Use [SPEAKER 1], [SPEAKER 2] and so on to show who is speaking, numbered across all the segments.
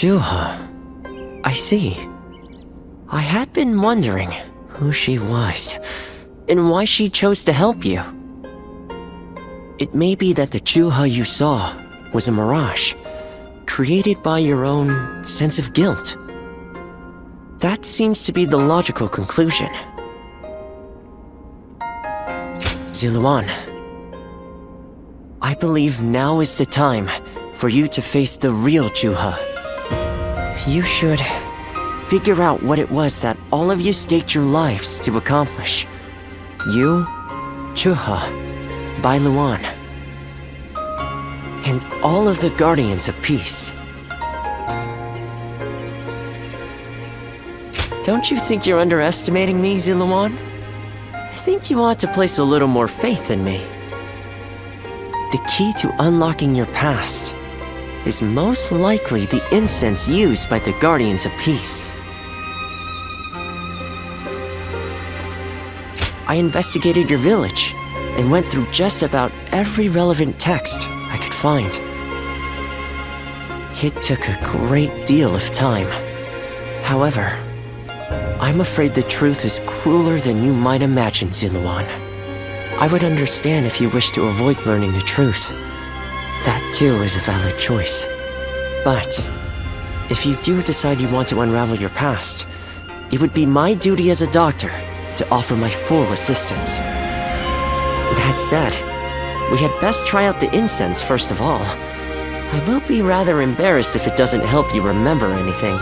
[SPEAKER 1] Chuha. I see. I had been wondering who she was, and why she chose to help you. It may be that the Chuha you saw was a mirage, created by your own sense of guilt. That seems to be the logical conclusion. Ziluan, I believe now is the time for you to face the real Chuha. You should figure out what it was that all of you staked your lives to accomplish. You, Chuha, Bailuan, and all of the Guardians of Peace. Don't you think you're underestimating me, Ziluan? I think you ought to place a little more faith in me. The key to unlocking your past is most likely the incense used by the Guardians of Peace. I investigated your village and went through just about every relevant text I could find. It took a great deal of time. However, I'm afraid the truth is crueler than you might imagine, Ziluan. I would understand if you wish to avoid learning the truth. That too is a valid choice. But if you do decide you want to unravel your past, it would be my duty as a doctor to offer my full assistance. That said, we had best try out the incense first of all. I will be rather embarrassed if it doesn't help you remember anything.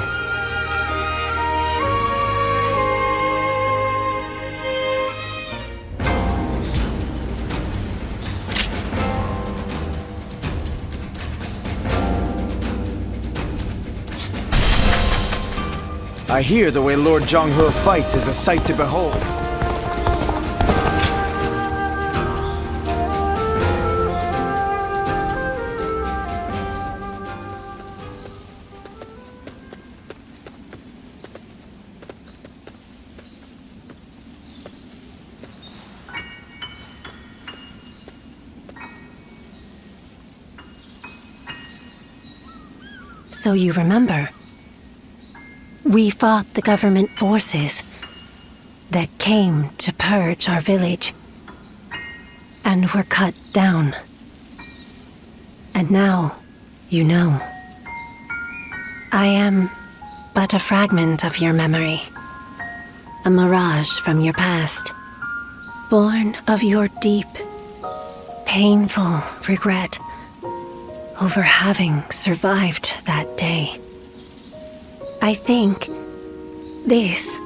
[SPEAKER 2] I hear the way Lord Zhonghe fights is a sight to behold.
[SPEAKER 3] So you remember? We fought the government forces that came to purge our village, and were cut down. And now, you know. I am but a fragment of your memory, a mirage from your past, born of your deep, painful regret over having survived that day. I think this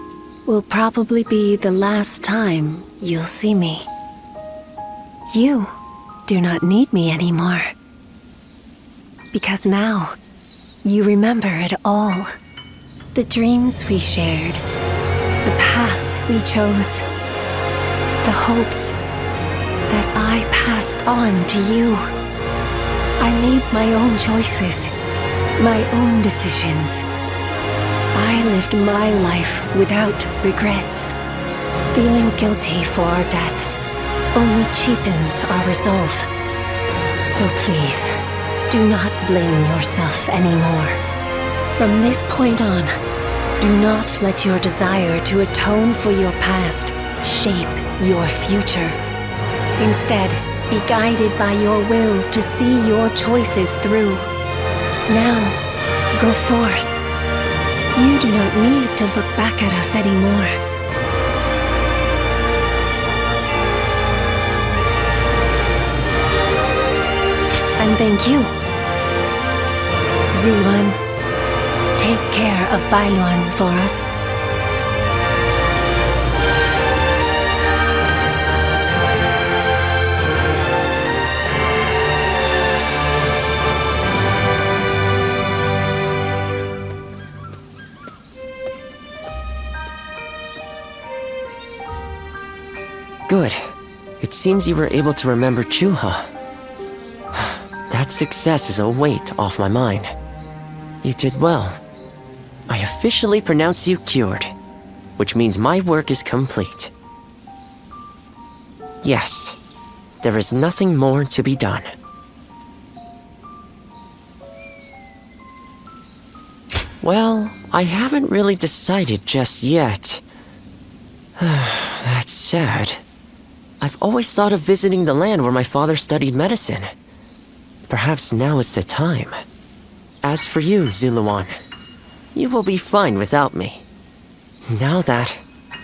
[SPEAKER 3] will probably be the last time you'll see me. You do not need me anymore. Because now, you remember it all. The dreams we shared, the path we chose, the hopes that I passed on to you. I made my own choices, my own decisions. I lived my life without regrets. Feeling guilty for our deaths only cheapens our resolve. So please, do not blame yourself anymore. From this point on, do not let your desire to atone for your past shape your future. Instead, be guided by your will to see your choices through. Now, go forth. You do not need to look back at us anymore. And thank you. Ziluan, take care of Bailuan for us.
[SPEAKER 1] Good. It seems you were able to remember Chuha. That success is a weight off my mind. You did well. I officially pronounce you cured, which means my work is complete. Yes, there is nothing more to be done. Well, I haven't really decided just yet. That's sad. I've always thought of visiting the land where my father studied medicine. Perhaps now is the time. As for you, Ziluan, you will be fine without me. Now that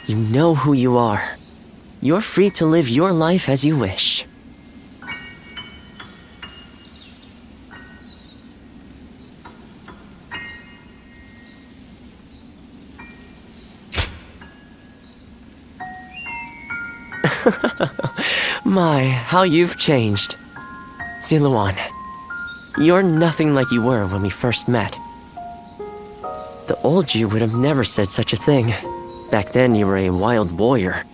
[SPEAKER 1] you know who you are, you're free to live your life as you wish. My, how you've changed. Ziluan, you're nothing like you were when we first met. The old you would have never said such a thing. Back then you were a wild warrior,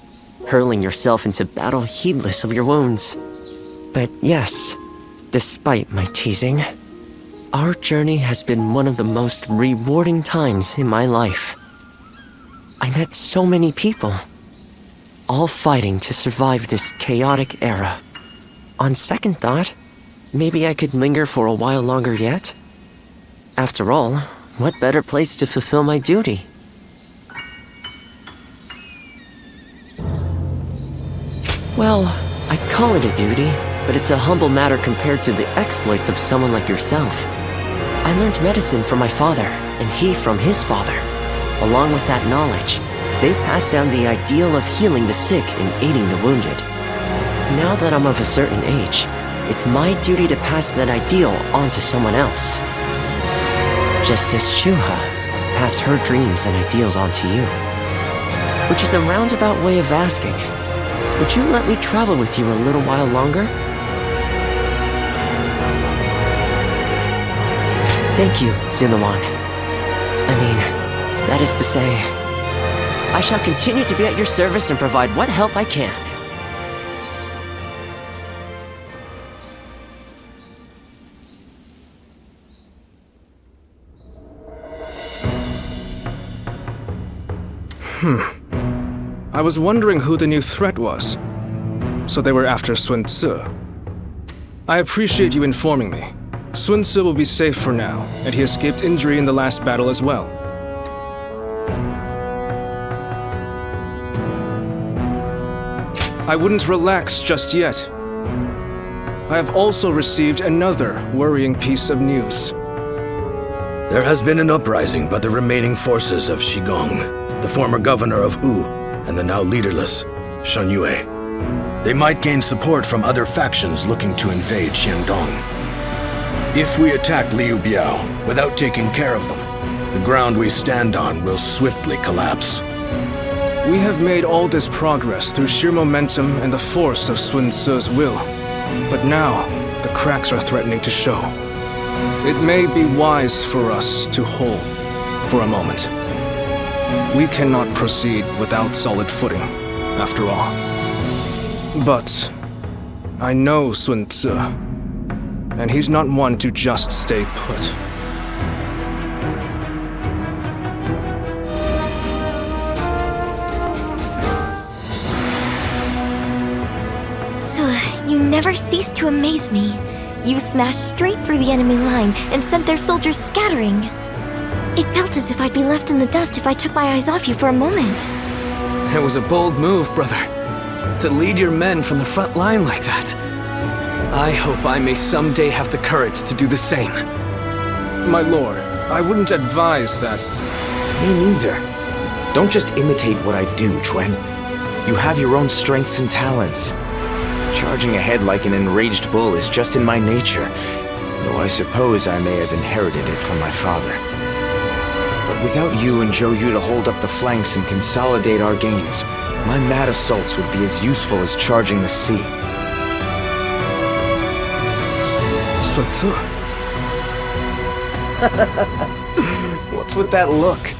[SPEAKER 1] hurling yourself into battle heedless of your wounds. But yes, despite my teasing, our journey has been one of the most rewarding times in my life. I met so many people, all fighting to survive this chaotic era. On second thought, maybe I could linger for a while longer yet. After all, what better place to fulfill my duty? Well, I call it a duty, but it's a humble matter compared to the exploits of someone like yourself. I learned medicine from my father, and he from his father. Along with that knowledge, they passed down the ideal of healing the sick and aiding the wounded. Now that I'm of a certain age, it's my duty to pass that ideal on to someone else. Just as Chuha passed her dreams and ideals on to you. Which is a roundabout way of asking, would you let me travel with you a little while longer? Thank you, Ziluan. I mean, that is to say, I shall continue to be at your service and provide what help I can.
[SPEAKER 4] I was wondering who the new threat was. So they were after Sun Tzu. I appreciate you informing me. Sun Tzu will be safe for now, and he escaped injury in the last battle as well. I wouldn't relax just yet. I have also received another worrying piece of news.
[SPEAKER 5] There has been an uprising by the remaining forces of Shigong, the former governor of Wu, and the now leaderless Shan Yue. They might gain support from other factions looking to invade Xiangdong. If we attack Liu Biao without taking care of them, the ground we stand on will swiftly collapse.
[SPEAKER 4] We have made all this progress through sheer momentum and the force of Sun Tzu's will. But now, the cracks are threatening to show. It may be wise for us to hold for a moment. We cannot proceed without solid footing, after all. But I know Sun Tzu, and he's not one to just stay put.
[SPEAKER 6] So, you never cease to amaze me. You smashed straight through the enemy line and sent their soldiers scattering. It felt as if I'd be left in the dust if I took my eyes off you for a moment.
[SPEAKER 7] It was a bold move, brother. To lead your men from the front line like that. I hope I may someday have the courage to do the same.
[SPEAKER 4] My lord, I wouldn't advise that.
[SPEAKER 8] Me neither. Don't just imitate what I do, Chuen. You have your own strengths and talents. Charging ahead like an enraged bull is just in my nature, though I suppose I may have inherited it from my father. But without you and Zhou Yu to hold up the flanks and consolidate our gains, my mad assaults would be as useful as charging the sea.
[SPEAKER 4] Sun Tzu.
[SPEAKER 8] What's with that look?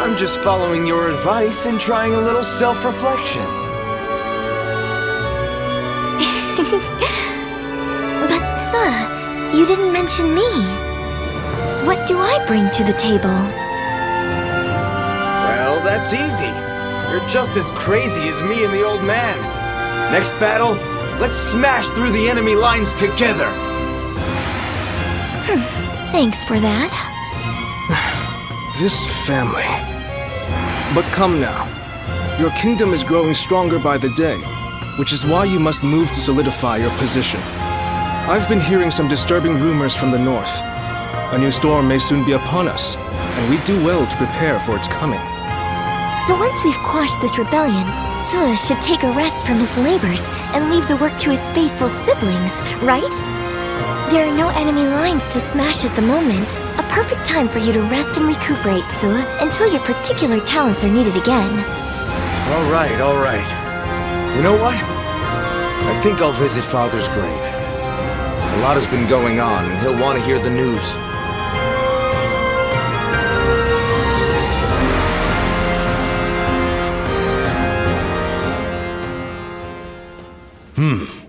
[SPEAKER 8] I'm just following your advice and trying a little self-reflection.
[SPEAKER 6] But, sir, you didn't mention me. What do I bring to the table?
[SPEAKER 8] Well, that's easy. You're just as crazy as me and the old man. Next battle, let's smash through the enemy lines together.
[SPEAKER 6] Thanks for that.
[SPEAKER 4] This family. But come now. Your kingdom is growing stronger by the day, which is why you must move to solidify your position. I've been hearing some disturbing rumors from the north. A new storm may soon be upon us, and we do well to prepare for its coming.
[SPEAKER 6] So once we've quashed this rebellion, Suo should take a rest from his labors and leave the work to his faithful siblings, right? There are no enemy lines to smash at the moment. A perfect time for you to rest and recuperate, Suo, until your particular talents are needed again.
[SPEAKER 8] All right. You know what? I think I'll visit Father's grave. A lot has been going on, and he'll want to hear the news.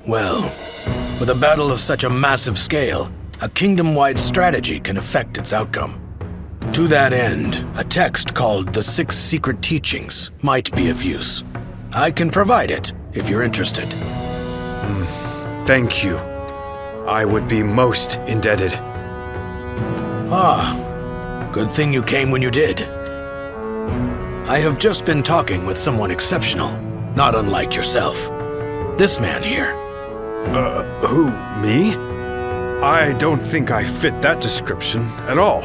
[SPEAKER 5] Well, with a battle of such a massive scale, a kingdom-wide strategy can affect its outcome. To that end, a text called The Six Secret Teachings might be of use. I can provide it, if you're interested.
[SPEAKER 2] Thank you. I would be most indebted.
[SPEAKER 5] Good thing you came when you did. I have just been talking with someone exceptional, not unlike yourself. This man here.
[SPEAKER 2] Who, me? I don't think I fit that description at all.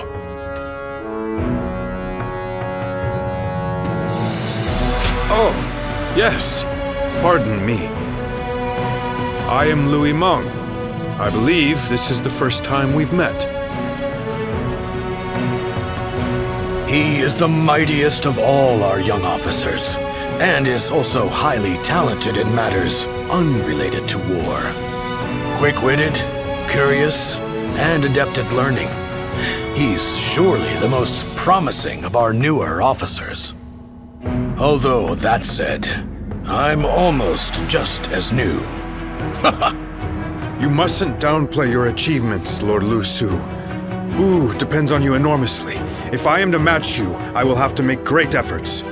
[SPEAKER 2] Oh, yes. Pardon me. I am Louis Meng. I believe this is the first time we've met.
[SPEAKER 5] He is the mightiest of all our young officers, and is also highly talented in matters unrelated to war. Quick-witted, curious, and adept at learning. He's surely the most promising of our newer officers. Although, that said, I'm almost just as new.
[SPEAKER 2] You mustn't downplay your achievements, Lord Lu Su. Wu depends on you enormously. If I am to match you, I will have to make great efforts.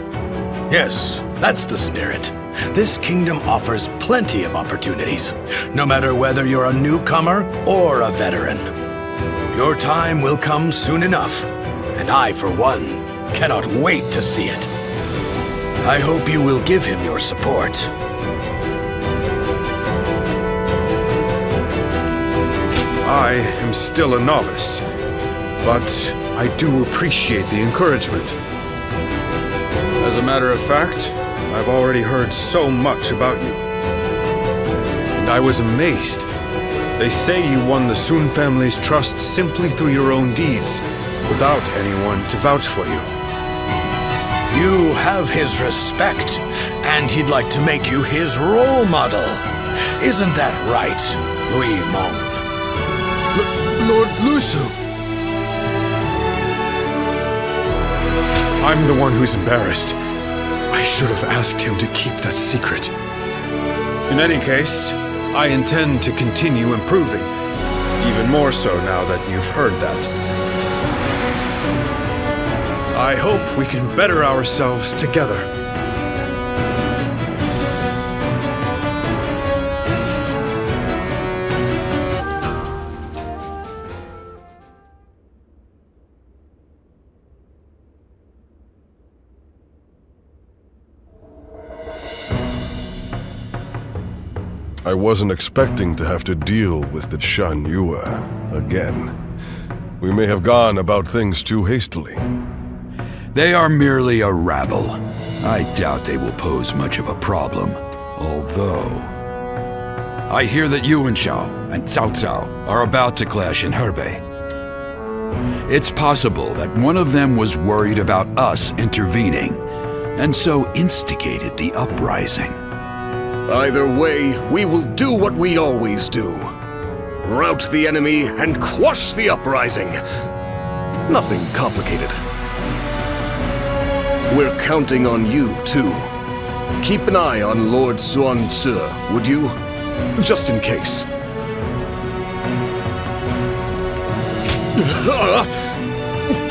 [SPEAKER 5] Yes, that's the spirit. This kingdom offers plenty of opportunities, no matter whether you're a newcomer or a veteran. Your time will come soon enough, and I, for one, cannot wait to see it. I hope you will give him your support.
[SPEAKER 2] I am still a novice, but I do appreciate the encouragement. As a matter of fact, I've already heard so much about you. And I was amazed. They say you won the Sun family's trust simply through your own deeds, without anyone to vouch for you.
[SPEAKER 5] You have his respect, and he'd like to make you his role model. Isn't that right, Louis Meng?
[SPEAKER 2] Lord Lu Su! I'm the one who's embarrassed. I should have asked him to keep that secret. In any case, I intend to continue improving. Even more so now that you've heard that. I hope we can better ourselves together.
[SPEAKER 9] I wasn't expecting to have to deal with the Shan Yue again. We may have gone about things too hastily.
[SPEAKER 10] They are merely a rabble. I doubt they will pose much of a problem, although... I hear that Yuan Shao and Cao Cao are about to clash in Hebei. It's possible that one of them was worried about us intervening, and so instigated the uprising.
[SPEAKER 11] Either way, we will do what we always do. Rout the enemy and quash the uprising. Nothing complicated. We're counting on you, too. Keep an eye on Lord Xuanzi, would you? Just in case.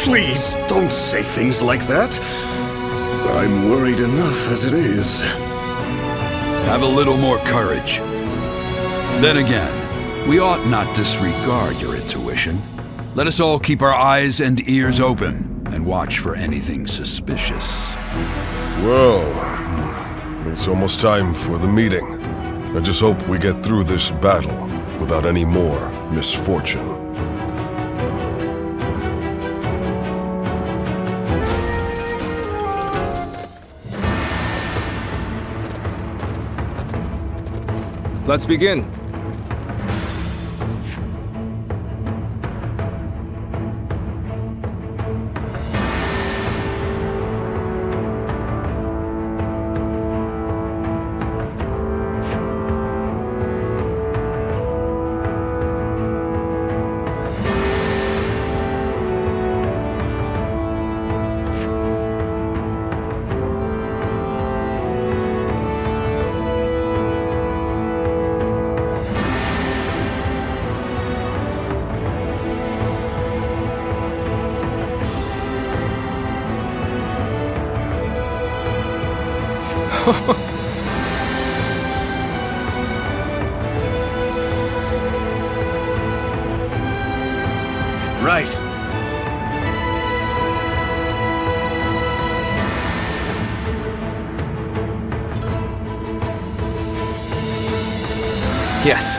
[SPEAKER 11] Please, don't say things like that. I'm worried enough as it is.
[SPEAKER 10] Have a little more courage. Then again, we ought not disregard your intuition. Let us all keep our eyes and ears open and watch for anything suspicious.
[SPEAKER 9] Well, it's almost time for the meeting. I just hope we get through this battle without any more misfortune.
[SPEAKER 4] Let's begin.
[SPEAKER 5] Right.
[SPEAKER 7] Yes.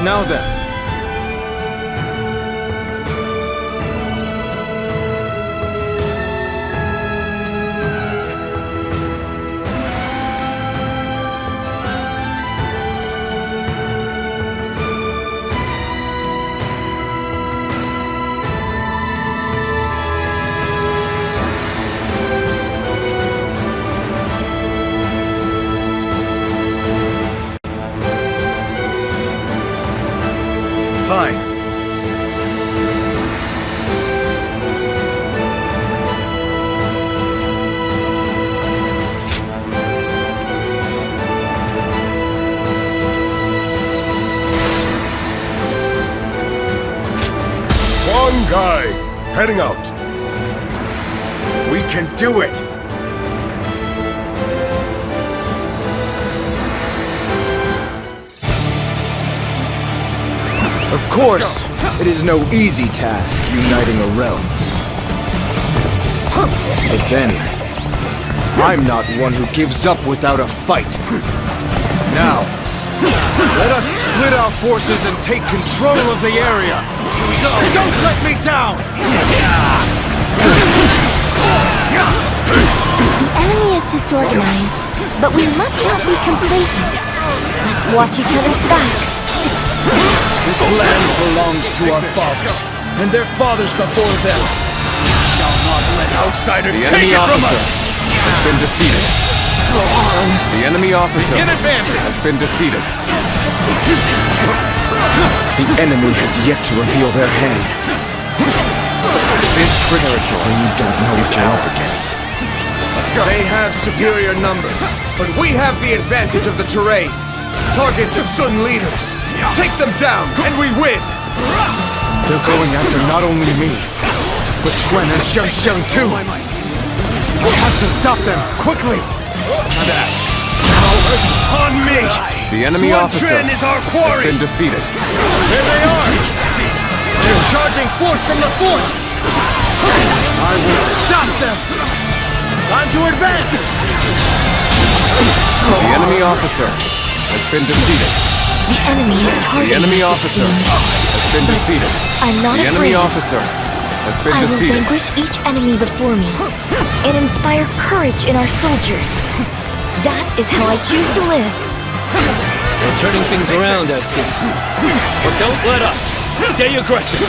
[SPEAKER 4] Now then.
[SPEAKER 5] Fine.
[SPEAKER 9] One guy, heading out.
[SPEAKER 5] We can do it!
[SPEAKER 8] Of course, it is no easy task uniting a realm. But then, I'm not one who gives up without a fight. Now, let us split our forces and take control of the area. Don't let me down!
[SPEAKER 6] The enemy is disorganized, but we must not be complacent. Let's watch each other's backs.
[SPEAKER 8] This land belongs to our fathers, and their fathers before them. We shall not let outsiders take it from us! Has been defeated. The enemy officer has been defeated. The enemy has yet to reveal their hand. This territory you don't know what you're up against.
[SPEAKER 11] Let's go. They have superior numbers, but we have the advantage of the terrain. Targets of Sun leaders. Take them down, and we win!
[SPEAKER 8] They're going after not only me, but Chuan and Xiang too. We'll have to stop them, quickly!
[SPEAKER 11] That. Now, on me!
[SPEAKER 8] The enemy officer
[SPEAKER 11] is our
[SPEAKER 8] has
[SPEAKER 11] quarry!
[SPEAKER 8] been defeated.
[SPEAKER 11] There they are! They're charging forth from the fort!
[SPEAKER 8] I will stop them!
[SPEAKER 11] Time to advance!
[SPEAKER 8] The enemy officer has been defeated.
[SPEAKER 6] The enemy is targeting
[SPEAKER 8] The enemy
[SPEAKER 6] us, it
[SPEAKER 8] officer
[SPEAKER 6] seems.
[SPEAKER 8] has been defeated.
[SPEAKER 6] I'm not
[SPEAKER 8] The
[SPEAKER 6] afraid.
[SPEAKER 8] enemy officer has been
[SPEAKER 6] I will
[SPEAKER 8] defeated.
[SPEAKER 6] vanquish each enemy before me and inspire courage in our soldiers. That is how I choose to live.
[SPEAKER 7] We're turning things around, I see. But don't let up. Stay aggressive.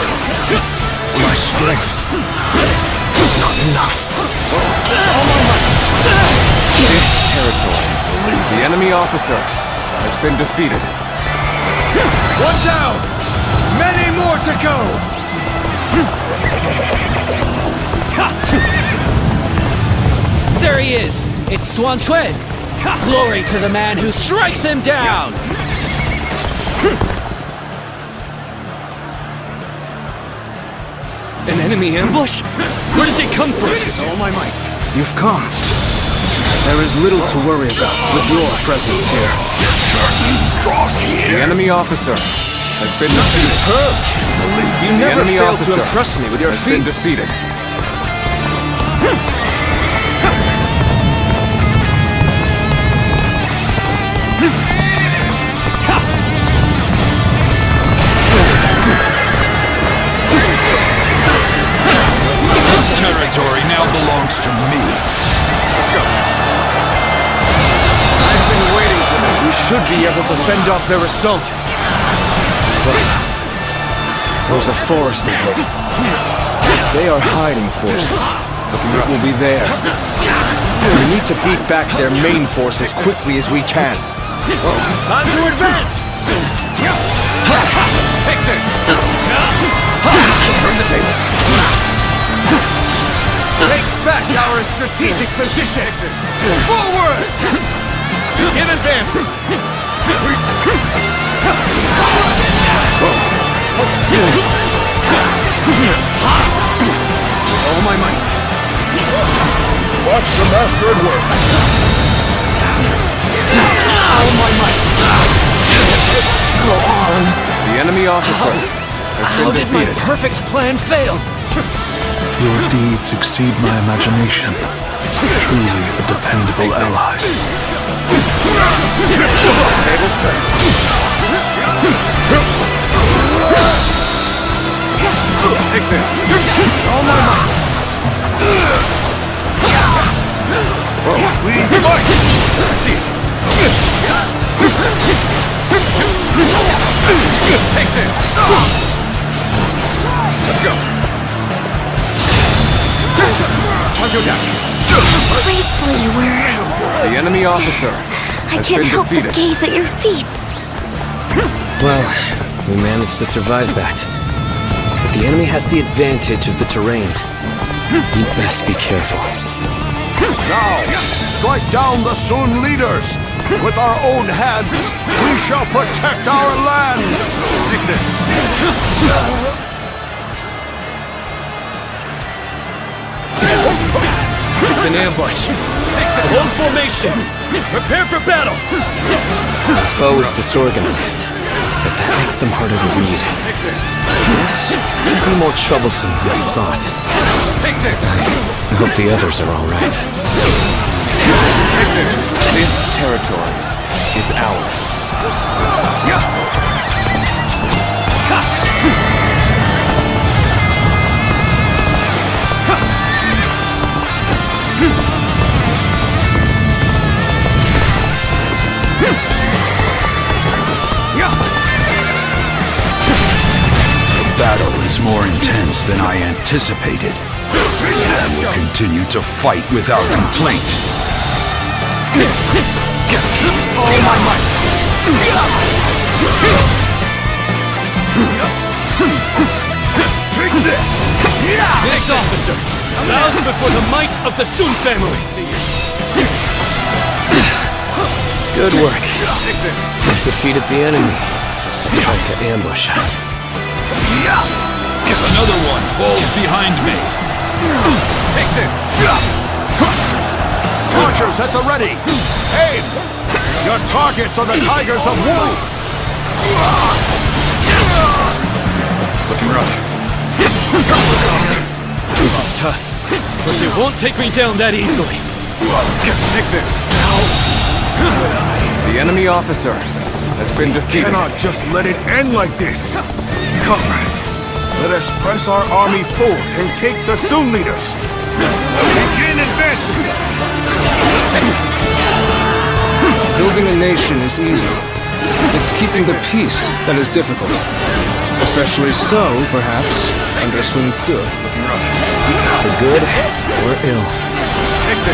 [SPEAKER 8] My strength is not enough. This territory, the enemy officer has been defeated.
[SPEAKER 11] One down! Many more to go!
[SPEAKER 7] There he is! It's Suan Tuen! Glory to the man who strikes him down! An enemy ambush? Where did they come from? With all my might.
[SPEAKER 4] You've come. There is little to worry about with your presence here. The enemy officer has been defeated.
[SPEAKER 7] You never failed to impress me with your feats.
[SPEAKER 4] Been defeated.
[SPEAKER 10] Territory now belongs to me.
[SPEAKER 4] Let's go. I've been waiting for this. We should be able to fend off their assault. But there's a forest ahead. They are hiding forces. It will be there. We need to beat back their main force as quickly as we can.
[SPEAKER 11] Time to advance!
[SPEAKER 4] Take this! Turn the tables. Take back our strategic position! Forward! Begin advancing! All my might!
[SPEAKER 9] Watch the master at work.
[SPEAKER 4] All my might! Go on! The enemy officer has been defeated.
[SPEAKER 7] My perfect plan fail!
[SPEAKER 12] Your deeds exceed my imagination. Truly a dependable ally.
[SPEAKER 4] Tables turned. Take this. All my might. We fight. I see it. Take this. Let's go. Time to attack.
[SPEAKER 6] Graceful you were.
[SPEAKER 4] The enemy officer
[SPEAKER 6] I
[SPEAKER 4] has
[SPEAKER 6] can't
[SPEAKER 4] been
[SPEAKER 6] help
[SPEAKER 4] defeated.
[SPEAKER 6] but gaze at your feet.
[SPEAKER 7] Well, we managed to survive that. But the enemy has the advantage of the terrain. You'd best be careful.
[SPEAKER 11] Now, strike down the Sun leaders! With our own hands, we shall protect our land!
[SPEAKER 4] Take this.
[SPEAKER 7] It's an ambush. Hold formation! Prepare for battle! The foe is disorganized, but that makes them harder to read.
[SPEAKER 4] Take this.
[SPEAKER 7] Yes, it'll be more troublesome than I thought.
[SPEAKER 4] Take this.
[SPEAKER 7] I hope the others are all right.
[SPEAKER 4] Take this. This territory is ours.
[SPEAKER 10] The battle is more intense than I anticipated. I will continue to fight without complaint.
[SPEAKER 4] All my might. Take this.
[SPEAKER 7] This officer bows before the might of the Sun family. Good work.
[SPEAKER 4] Take this.
[SPEAKER 7] We've defeated the enemy. Tried to ambush us.
[SPEAKER 10] Another one falls behind me.
[SPEAKER 4] Take this.
[SPEAKER 11] Archers at the ready! Aim! Your targets are the Tigers of Wu!
[SPEAKER 4] Looking rough.
[SPEAKER 7] This is tough, but they won't take me down that easily.
[SPEAKER 4] Take this. The enemy officer has been defeated.
[SPEAKER 12] Cannot just let it end like this. Comrades, let us press our army forward and take the Sun leaders.
[SPEAKER 11] Begin advancing!
[SPEAKER 4] Building a nation is easy. It's keeping the peace that is difficult. Especially so, perhaps, under Sun Tzu.
[SPEAKER 7] For good or ill.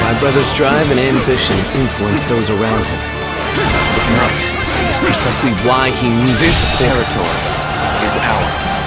[SPEAKER 7] My brother's drive and ambition influenced those around him. But that is precisely why he knew
[SPEAKER 4] This territory is ours.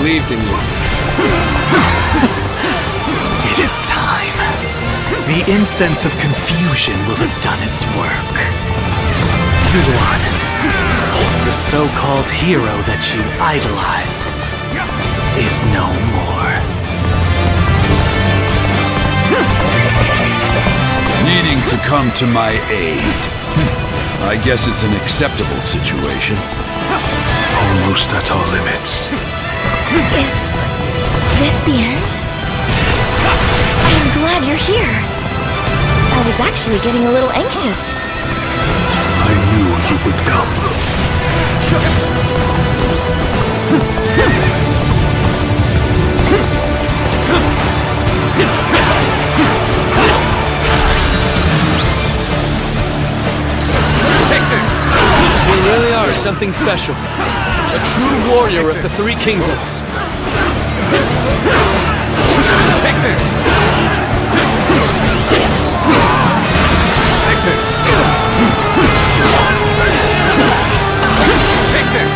[SPEAKER 7] believed in you.
[SPEAKER 13] It is time. The incense of confusion will have done its work. Zuluan, the so-called hero that you idolized, is no more.
[SPEAKER 10] Needing to come to my aid. I guess it's an acceptable situation.
[SPEAKER 13] Almost at our limits.
[SPEAKER 6] Is this the end? I am glad you're here. I was actually getting a little anxious.
[SPEAKER 13] I knew you would come.
[SPEAKER 7] Take this! You really are something special. A true warrior of the Three Kingdoms.
[SPEAKER 13] Take this! Take this! Take this!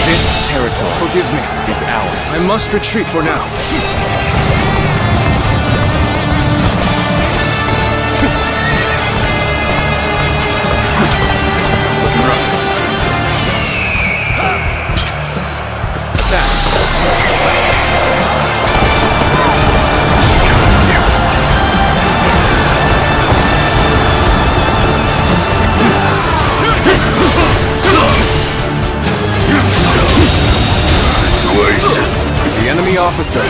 [SPEAKER 4] This territory,
[SPEAKER 13] Forgive me.
[SPEAKER 4] is ours. I must retreat for now.
[SPEAKER 13] Looking rough.
[SPEAKER 12] The enemy officer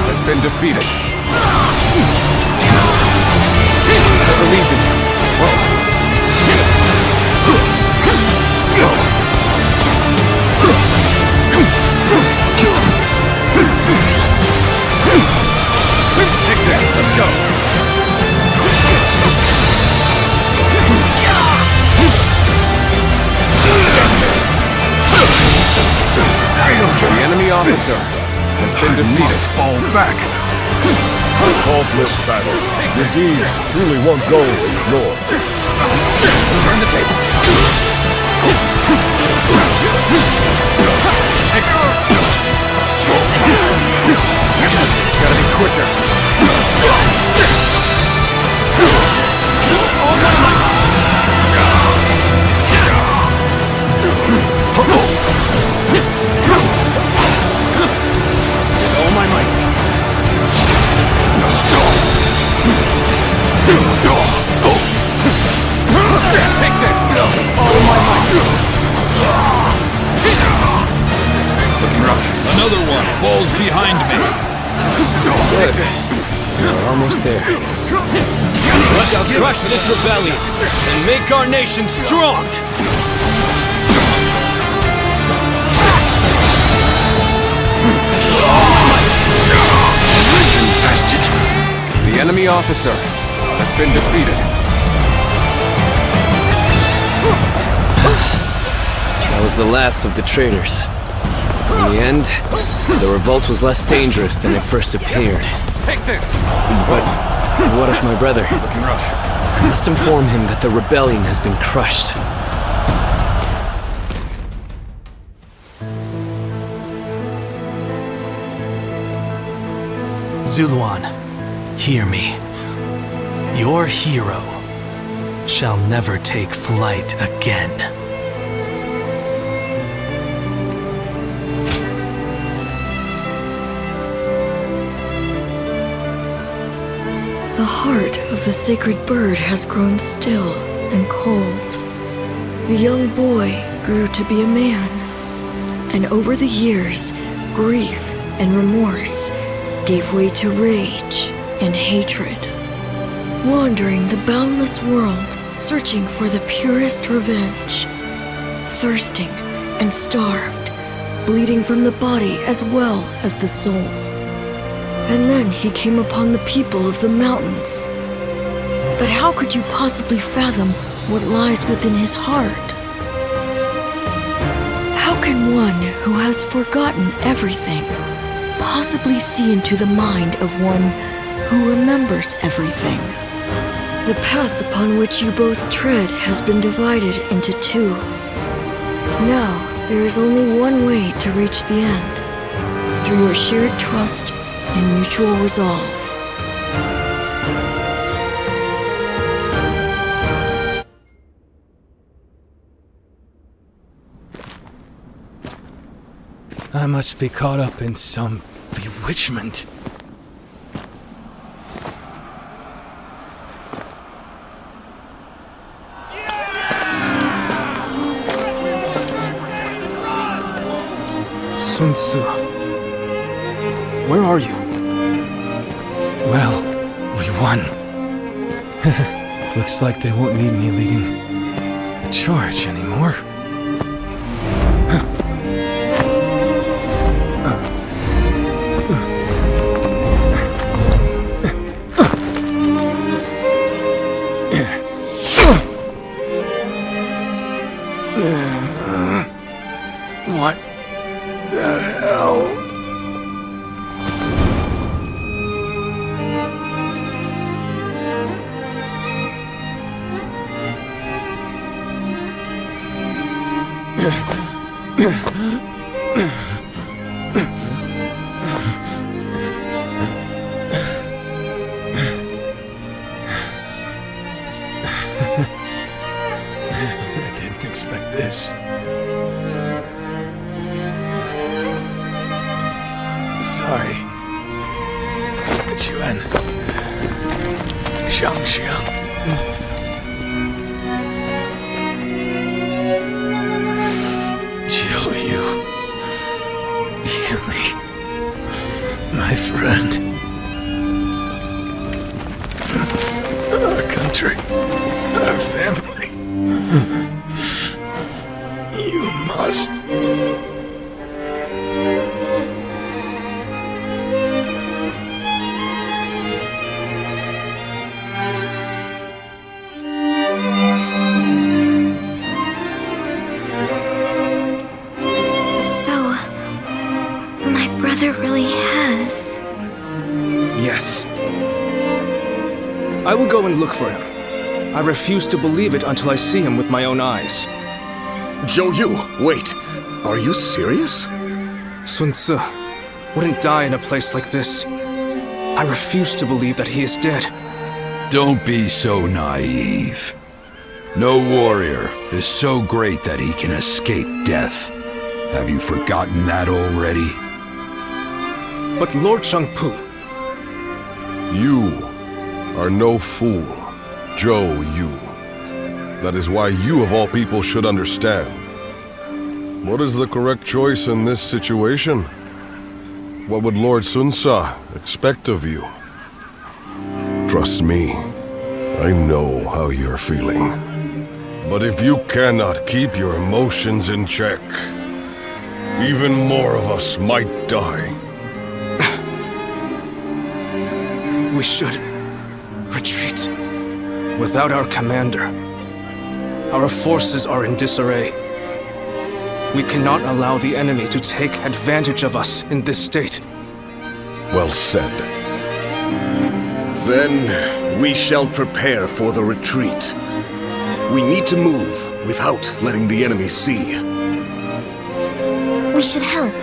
[SPEAKER 12] has been defeated.
[SPEAKER 4] I believe in you.
[SPEAKER 13] Take this. Let's go.
[SPEAKER 12] The enemy officer has been defeated.
[SPEAKER 13] Must fall back.
[SPEAKER 9] Faultless battle. Your deeds truly once gold ignored.
[SPEAKER 13] Turn the tables. Take it. Yes, gotta be quicker. All my might. With all my might. Take this! All my might! Looking rough.
[SPEAKER 10] Another one falls behind me.
[SPEAKER 13] Take this!
[SPEAKER 7] We're almost there. We shall crush this rebellion and make our nation strong!
[SPEAKER 12] The enemy officer has been defeated.
[SPEAKER 7] That was the last of the traitors. In the end, the revolt was less dangerous than it first appeared.
[SPEAKER 13] Take this!
[SPEAKER 7] But what if my brother?
[SPEAKER 13] Looking rough.
[SPEAKER 7] I must inform him that the rebellion has been crushed.
[SPEAKER 13] Zuluan, hear me. Your hero shall never take flight again.
[SPEAKER 14] The heart of the sacred bird has grown still and cold. The young boy grew to be a man, and over the years, grief and remorse gave way to rage and hatred. Wandering the boundless world, searching for the purest revenge, thirsting and starved, bleeding from the body as well as the soul. And then he came upon the people of the mountains. But how could you possibly fathom what lies within his heart? How can one who has forgotten everything possibly see into the mind of one who remembers everything? The path upon which you both tread has been divided into two. Now, There is only one way to reach the end. Through your shared trust and mutual resolve.
[SPEAKER 13] I must be caught up in some bewitchment.
[SPEAKER 4] Sun Tzu, where are you?
[SPEAKER 13] Well, we won. Looks like they won't need me leading the charge anymore. What the hell? I didn't expect this. Sorry. Chuan. Xiang. Yu. Yumi. My friend. Our country. Our family. You must.
[SPEAKER 4] Yes. I will go and look for him. I refuse to believe it until I see him with my own eyes.
[SPEAKER 11] Zhou Yu, wait. Are you serious?
[SPEAKER 4] Sun Tzu wouldn't die in a place like this. I refuse to believe that he is dead.
[SPEAKER 10] Don't be so naive. No warrior is so great that he can escape death. Have you forgotten that already?
[SPEAKER 4] But Lord Changpu...
[SPEAKER 9] You are no fool, Zhou Yu. That is why you of all people should understand. What is the correct choice in this situation? What would Lord Sun Tzu expect of you? Trust me, I know how you're feeling. But if you cannot keep your emotions in check, even more of us might die.
[SPEAKER 4] We should retreat. Without our commander, our forces are in disarray. We cannot allow the enemy to take advantage of us in this state.
[SPEAKER 9] Well said.
[SPEAKER 11] Then we shall prepare for the retreat. We need to move without letting the enemy see.
[SPEAKER 6] We should help.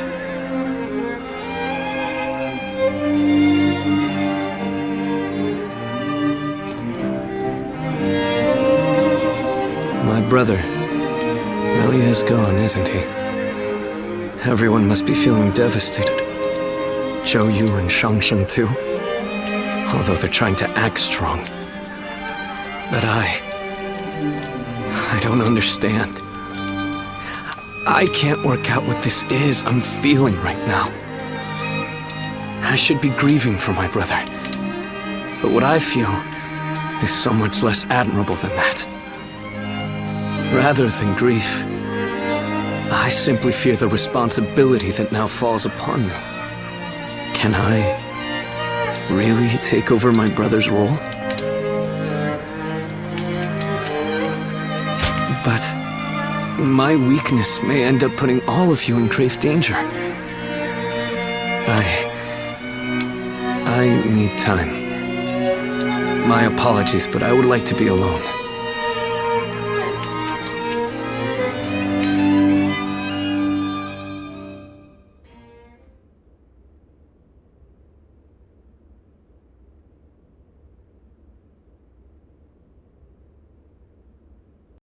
[SPEAKER 7] My brother really is gone, isn't he? Everyone must be feeling devastated. Zhou Yu and Shangsheng too. Although they're trying to act strong. But I don't understand. I can't work out what this is I'm feeling right now. I should be grieving for my brother. But what I feel is so much less admirable than that. Rather than grief, I simply fear the responsibility that now falls upon me. Can I really take over my brother's role? But my weakness may end up putting all of you in grave danger. I need time. My apologies, but I would like to be alone.